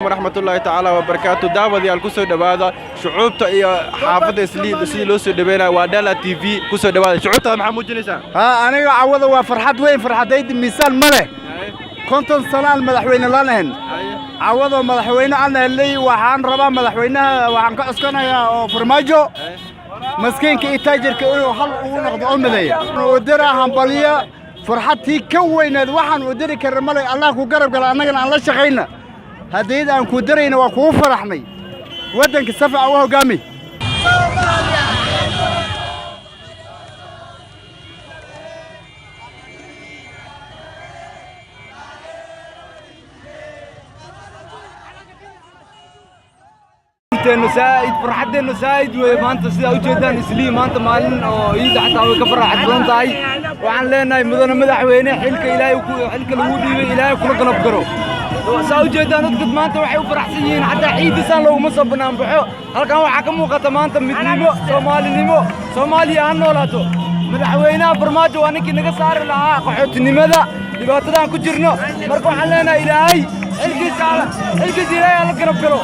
ورحمة الله تعالى وبركاته دعوة ديال كسر دبادة شعوب تأي حافظ إسلي لسي لوسو دبينا ودالة تي في كسر دبادة شعوب تأي محمود جنسان أنا عوض وفرحت وين فرحت هيد مثال مره كنت سنة المدحوين لانهن عوض المدحوين أنا اللي وحان ربا مدحوينها وحان كأسكنا فرماجو مسكين كي تاجر كأنه حل ونقض أمدية ودرا همبلية فرحتي كوينة وحن ودري كرمالي الله كقرب قال أنا الله شقينا هديد أن كودرينا وكو فرحني ودنك السفع وهو قامي نسايد فرحتنا نسايد ومانت سيدا وجدان إسلي مانت مالن أو يد حتى وكفرحت بلانتاي وعن لنا مدن مدحوينه حلك إلهي حلك الودي إلهي كل قلب قرو سأوجدان أتقد مانت وحي وفرحسيين حتى عيد سان لو مصبنا نبحو هل كان وحكم وقت مانت مدنيمو سومالي أنولاتو مدحوينه برماجو وأنا كنا صار لها قحوت النمذا لبعضنا كجرنا مركو حلنا إلهي حلك إلهي على قلب قرو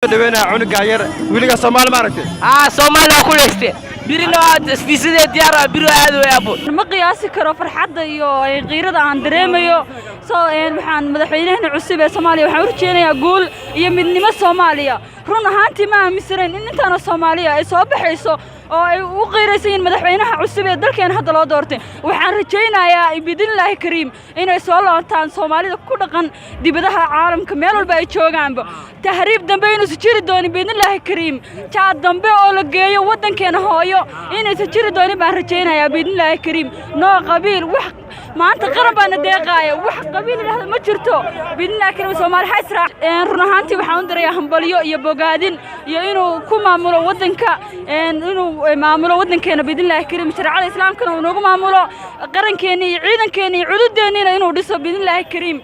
دبينا عنق عير ولقى صومال ماركتي صومال كلشتي بيرنا سبيسيد ديارة بيرو هذا يا أبو ما قياسي كرو فرحة يو غيرة عن دريميو waxaan madaxweynaha cusub ee Soomaaliya waxaan urjeenayaa guul iyo midnimo Soomaaliya run ahaantii ma aaminsan in intaana Soomaaliya ay soo baxayso oo ay u qeyraysan madaxweynaha cusub ee dalkeena hadda loo doortay waxaan rajaynayaa bidilaahi kariim inay soo laabtaan Soomaalida ku dhaqan dibadaha caalamka meel walba ay joogaanba tahriib dambe inuu jiri doono bidilaahi kariim jaad dambe oo la geeyo wadankeena hooyo inay jiri doono baan rajaynayaa bidilaahi kariim noo qabiil wax maanta qaran baan deeqaaya wax qabiil ilaahay ma jirto bidna kale Soomaali xisra run ahaantii waxaan u diray hambaliyo iyo bogaadin iyo inuu ku maamulo wadanka inuu maamulo wadankeena bidnaahi kariim sharciga islaamkana uu noogu maamulo qarankeena iyo ciidankeena iyo cududeena inuu dhiso bidnaahi kariim